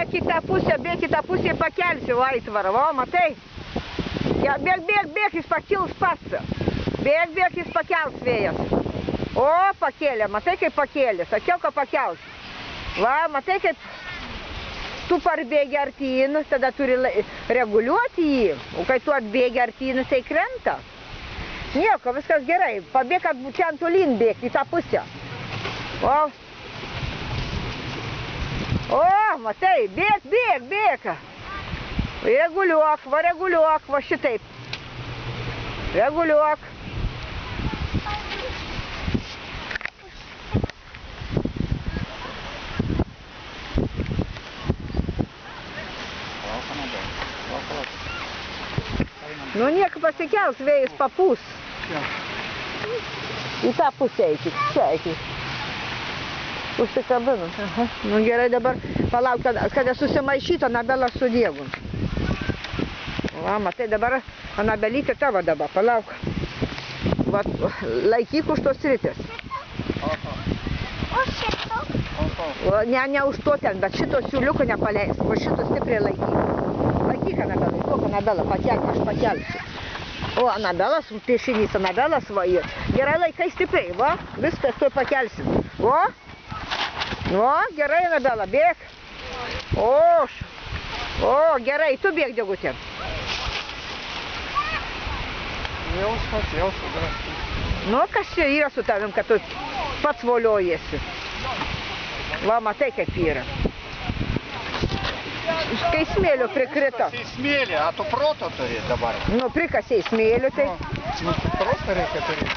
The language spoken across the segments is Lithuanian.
bėk į tą pusę pakelsiu aitvarą, va, matai? Ja, bėk, jis pakils pats. Bėk, jis pakels vėjas. O, pakėlė, matai kaip pakėlė, sakiau, kad pakels. Va, matai kaip tu parbėgi artyn, tada turi reguliuoti jį, o kai tu atbėgi artyn, tai krenta. Nieko, viskas gerai, pabėk, kad ten tolyn bėgti į tą pusę. O, matai, bėk. Reguliuok, va šitaip. Reguliuok. Nu, nieko pasikels, vėjas papūs. Į tą pusę eikit, čia eikit. Užsikabinu. Nu, gerai, dabar palauk, kada susimaišytų Anabela su Diegu. Va, matai, dabar Anabelytė tavo dabar, palauk. Va, laikyk už tos rytis. O šito? Ne už to ten, bet šito siūliuko nepaleis. O šito stipriai laikyk. Laikyk, Anabela, duok Anabela, pakelk, aš pakelsiu. O, Anabelas, piešinys Anabelas, va, gerai laikai stipriai, va, viskas tu pakelsim. O, gerai, Anabela, bėk. O, gerai, tu bėk, Diegutė. Nu, kas čia yra su tavim, kad tu pats voliojasi? Va, matai, kaip yra. Kai smėlio prikrito. Prikasiai smėlį, a tu proto turi dabar. Nu, prikasiai smėlio, tai... Nu, tu proto reikia turėti.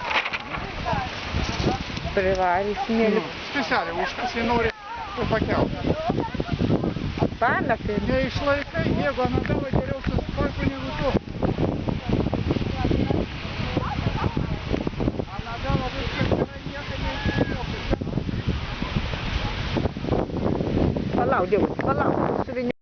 Privarį smėlį. Specialiai, užkasiai nori tu pakelti. Pametai. Neišlaikai, jeigu Anabela geriau susitvarko negu tu. Anabela viskas gerai, nieko neišsimokė. Palauk, Diegutė, palauk.